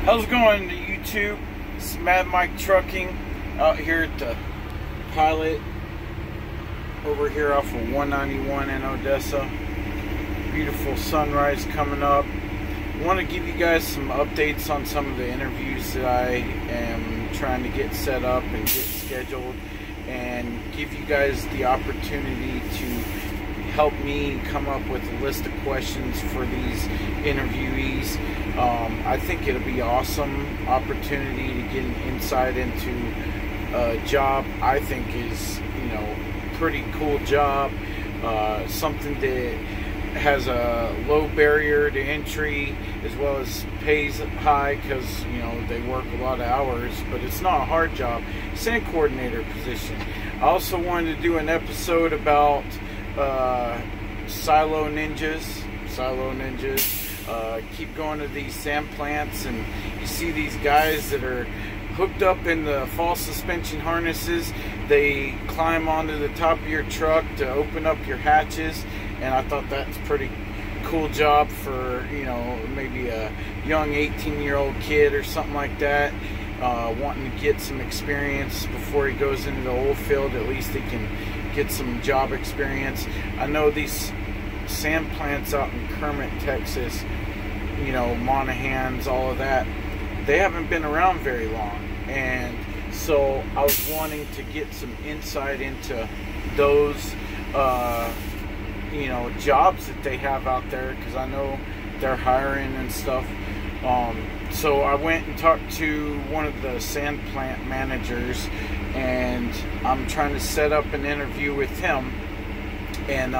How's it going to YouTube? It's Mad Mike Trucking out here at the Pilot over here off of 191 in Odessa. Beautiful sunrise coming up. I want to give you guys some updates on some of the interviews that I am trying to get set up and get scheduled, and give you guys the opportunity to help me come up with a list of questions for these interviewees. I think it'll be an awesome opportunity to get an insight into a job I think is, pretty cool job, something that has a low barrier to entry as well as pays high because they work a lot of hours, but it's not a hard job. Sand coordinator position. I also wanted to do an episode about silo ninjas. Keep going to these sand plants and you see these guys that are hooked up in the false suspension harnesses. They climb onto the top of your truck to open up your hatches, and I thought that's a pretty cool job for maybe a young 18-year-old kid or something like that, wanting to get some experience before he goes into the oil field. At least he can get some job experience. I know these sand plants out in Kermit, Texas, Monahans, all of that, they haven't been around very long, and so I was wanting to get some insight into those jobs that they have out there, because I know they're hiring and stuff. So I went and talked to one of the sand plant managers, and I'm trying to set up an interview with him. And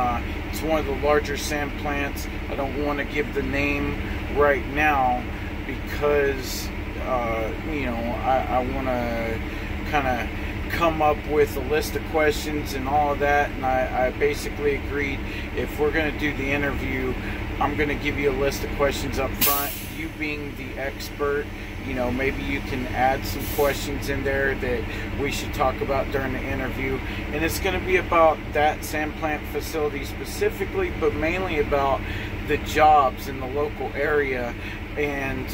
it's one of the larger sand plants. I don't want to give the name right now because I want to kind of come up with a list of questions and all of that, and I basically agreed, if we're going to do the interview, I'm going to give you a list of questions up front. You being the expert, maybe you can add some questions in there that we should talk about during the interview. And it's going to be about that sand plant facility specifically, but mainly about the jobs in the local area, and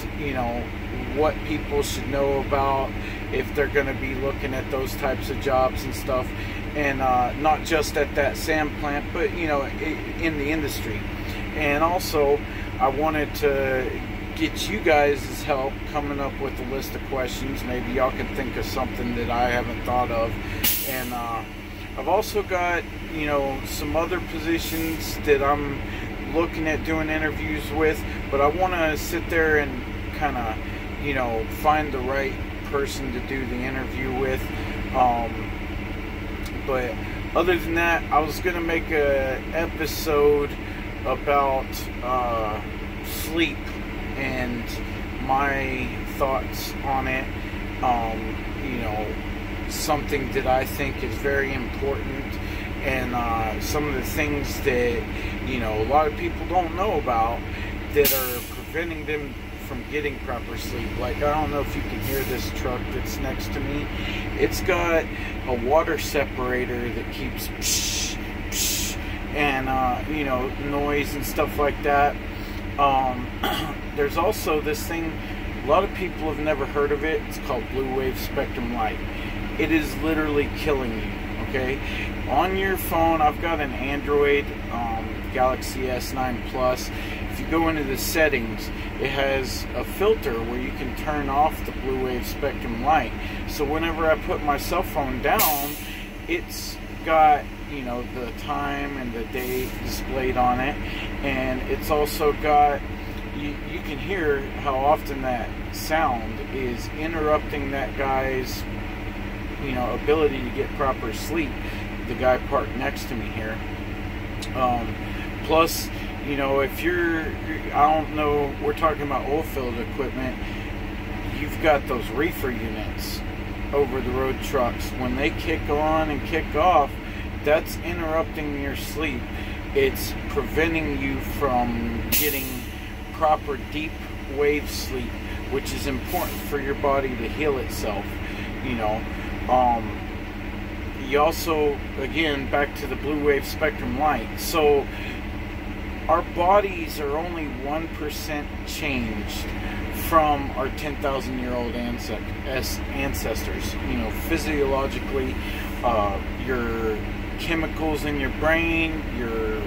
what people should know about if they're going to be looking at those types of jobs and stuff, and not just at that sand plant, but in the industry. And also I wanted to get you guys' help coming up with a list of questions. Maybe y'all can think of something that I haven't thought of. And I've also got some other positions that I'm looking at doing interviews with, but I want to sit there and kind of find the right person to do the interview with. But other than that, I was gonna make a episode about sleep and my thoughts on it. Something that I think is very important, and some of the things that a lot of people don't know about that are preventing them from getting proper sleep. Like, I don't know if you can hear this truck that's next to me. It's got a water separator that keeps psh, psh, and noise and stuff like that. There's also this thing, a lot of people have never heard of it. It's called blue wave spectrum light. It is literally killing you. Okay, on your phone, I've got an Android Galaxy S9 Plus. If you go into the settings, it has a filter where you can turn off the blue wave spectrum light. So whenever I put my cell phone down, it's got the time and the date displayed on it, and it's also got you can hear how often that sound is interrupting that guy's ability to get proper sleep, the guy parked next to me here. Plus, if you're, I don't know, we're talking about oil field equipment, you've got those reefer units over the road trucks. When they kick on and kick off, that's interrupting your sleep. It's preventing you from getting proper deep wave sleep, which is important for your body to heal itself. You also, again, back to the blue wave spectrum light. So our bodies are only 1% changed from our 10,000-year-old ancestors. You know, physiologically, your chemicals in your brain, your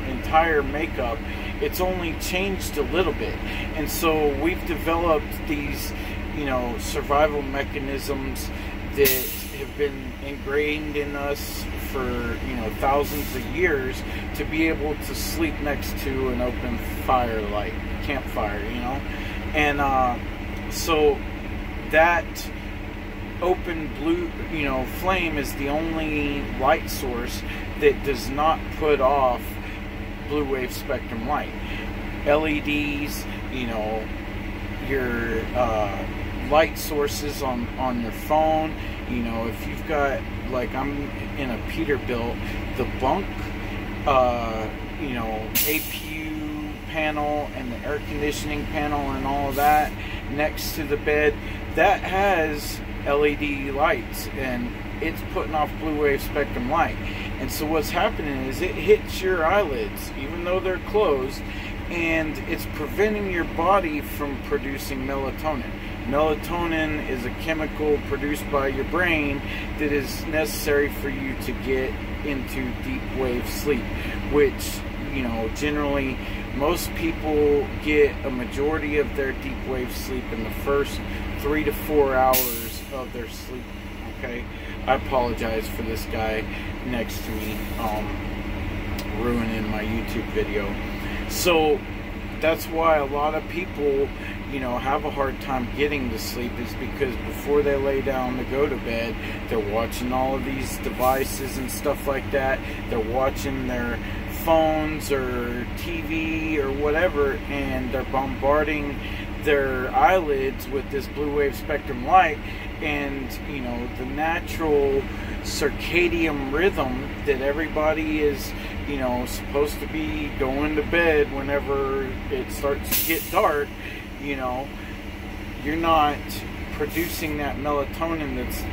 entire makeup, it's only changed a little bit. And so we've developed these survival mechanisms that have been ingrained in us for thousands of years to be able to sleep next to an open fire, like campfire, and so that open blue flame is the only light source that does not put off blue wave spectrum light. LEDs, your light sources on your phone, if you've got, like, I'm in a Peterbilt, the bunk APU panel and the air conditioning panel and all of that next to the bed, that has LED lights, and it's putting off blue wave spectrum light. And so what's happening is it hits your eyelids even though they're closed, and it's preventing your body from producing melatonin. Melatonin is a chemical produced by your brain that is necessary for you to get into deep wave sleep, which generally most people get a majority of their deep wave sleep in the first 3 to 4 hours of their sleep. Okay, I apologize for this guy next to me ruining my YouTube video. So that's why a lot of people have a hard time getting to sleep, is because before they lay down to go to bed, they're watching all of these devices and stuff like that. They're watching their phones or TV or whatever, and they're bombarding their eyelids with this blue wave spectrum light. And the natural circadian rhythm that everybody is supposed to be going to bed whenever it starts to get dark, you're not producing that melatonin that's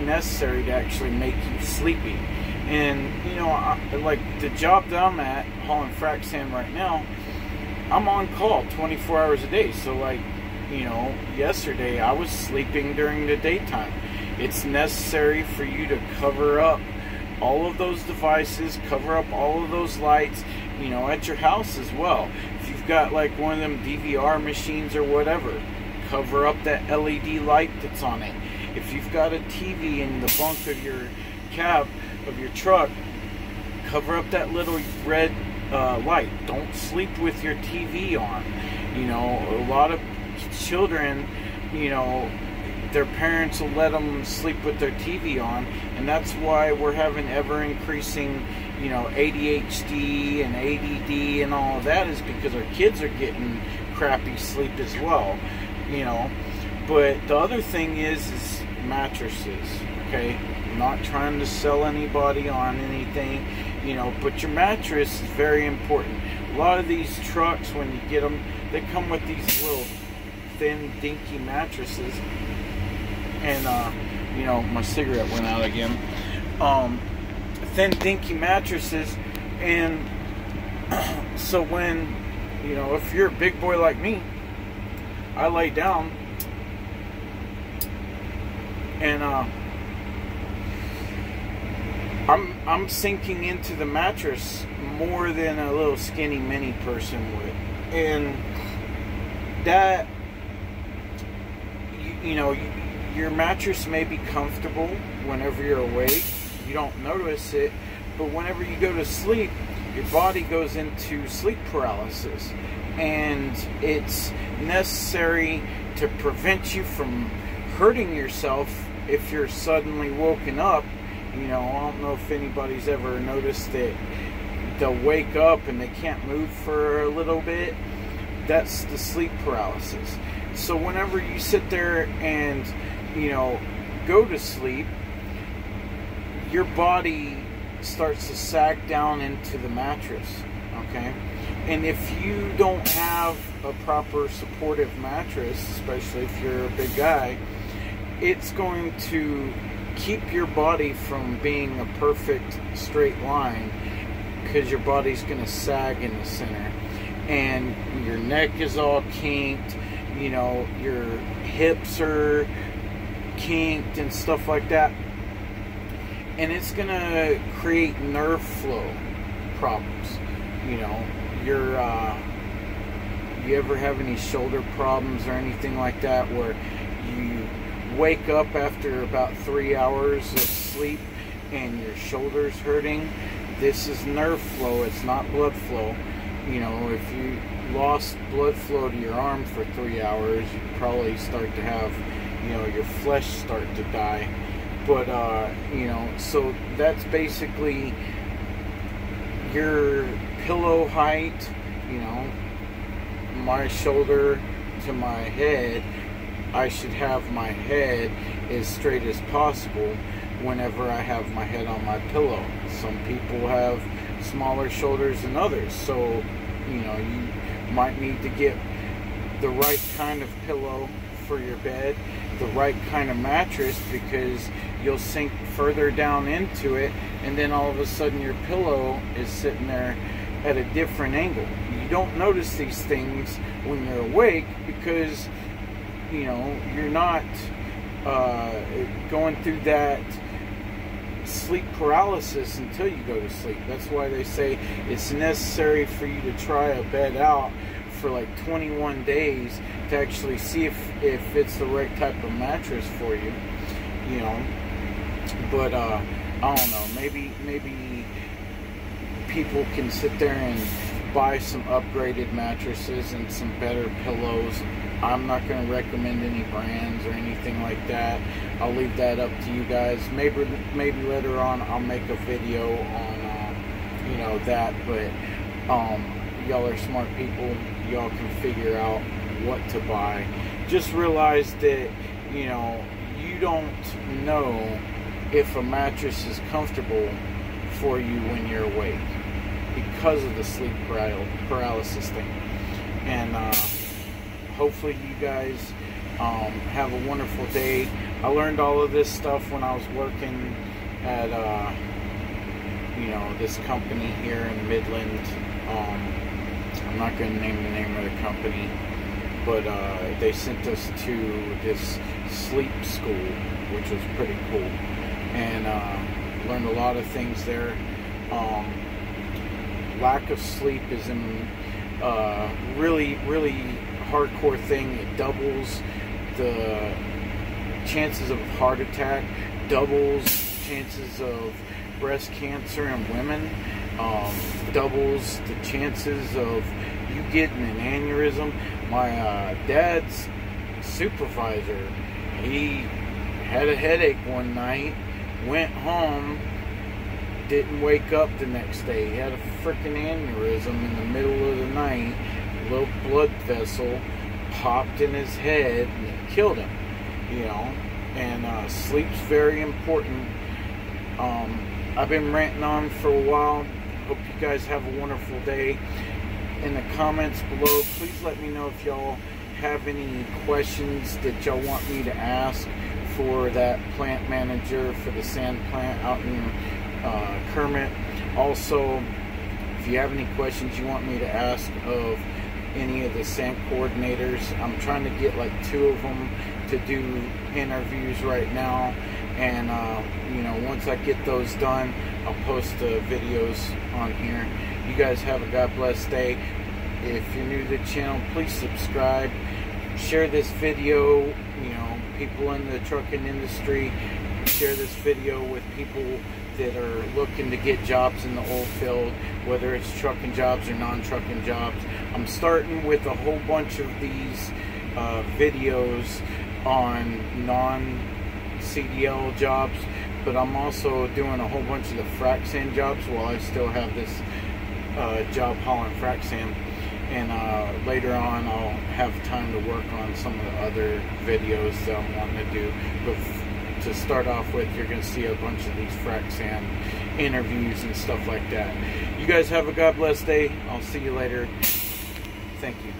necessary to actually make you sleepy. And like the job that I'm at, hauling frac sand right now, I'm on call 24 hours a day. So like yesterday I was sleeping during the daytime. It's necessary for you to cover up all of those devices, cover up all of those lights, at your house as well. If you've got like one of them DVR machines or whatever, cover up that LED light that's on it. If you've got a TV in the bunk of your cab of your truck, cover up that little red light. Don't sleep with your TV on. A lot of children, their parents will let them sleep with their TV on, and that's why we're having ever increasing ADHD and ADD and all of that, is because our kids are getting crappy sleep as well. But the other thing is mattresses. Okay, I'm not trying to sell anybody on anything, but your mattress is very important. A lot of these trucks, when you get them, they come with these little thin, dinky mattresses. And my cigarette went out again. Thin, dinky mattresses, and so when if you're a big boy like me, I lay down and I'm sinking into the mattress more than a little skinny mini person would, and that your mattress may be comfortable whenever you're awake. You don't notice it, but whenever you go to sleep, your body goes into sleep paralysis, and it's necessary to prevent you from hurting yourself if you're suddenly woken up. I don't know if anybody's ever noticed that they'll wake up and they can't move for a little bit. That's the sleep paralysis. So whenever you sit there and go to sleep, your body starts to sag down into the mattress. Okay, and if you don't have a proper supportive mattress, especially if you're a big guy, it's going to keep your body from being a perfect straight line, because your body's going to sag in the center, and your neck is all kinked. you know, your hips are kinked and stuff like that. And it's going to create nerve flow problems. You know, you ever have any shoulder problems or anything like that where you wake up after about 3 hours of sleep and your shoulder's hurting? This is nerve flow, it's not blood flow. You know, if you lost blood flow to your arm for 3 hours, you probably start to have, you know, your flesh start to die. But, you know, so that's basically your pillow height, you know, my shoulder to my head. I should have my head as straight as possible whenever I have my head on my pillow. Some people have smaller shoulders than others, so, you know, you might need to get the right kind of pillow for your bed, the right kind of mattress, because you'll sink further down into it, and then all of a sudden your pillow is sitting there at a different angle. You don't notice these things when you're awake because, you know, you're not going through that sleep paralysis until you go to sleep. That's why they say it's necessary for you to try a bed out for like 21 days to actually see if it's the right type of mattress for you, you know. But I don't know, maybe people can sit there and buy some upgraded mattresses and some better pillows. I'm not going to recommend any brands or anything like that. I'll leave that up to you guys. Maybe later on I'll make a video on you know, that, but y'all are smart people. Y'all can figure out what to buy. Just realize that, you know, you don't know if a mattress is comfortable for you when you're awake because of the sleep paralysis thing. And hopefully you guys have a wonderful day. I learned all of this stuff when I was working at you know, this company here in Midland. I'm not going to name the name of the company, but they sent us to this sleep school, which was pretty cool, and learned a lot of things there. Lack of sleep is a really hardcore thing. It doubles the chances of heart attack, doubles chances of breast cancer in women, doubles the chances of you getting an aneurysm. My dad's supervisor, he had a headache one night, went home, didn't wake up the next day. He had a freaking aneurysm in the middle of the night. A little blood vessel popped in his head and it killed him, you know. And sleep's very important. I've been ranting on for a while. Hope you guys have a wonderful day. In the comments below, please let me know if y'all have any questions that y'all want me to ask for that plant manager for the sand plant out in Kermit. Also, if you have any questions you want me to ask of any of the sand coordinators, I'm trying to get like 2 of them to do interviews right now, and you know, once I get those done, I'll post the videos on here. You guys have a God bless day. If you're new to the channel, please subscribe, share this video. You know, people in the trucking industry, share this video with people that are looking to get jobs in the oil field, whether it's trucking jobs or non-trucking jobs. I'm starting with a whole bunch of these videos on non-CDL jobs, but I'm also doing a whole bunch of the frac sand jobs while I still have this job hauling frac sand. And later on I'll have time to work on some of the other videos that I'm wanting to do. But to start off with, you're going to see a bunch of these frac sand interviews and stuff like that. You guys have a God bless day. I'll see you later. Thank you.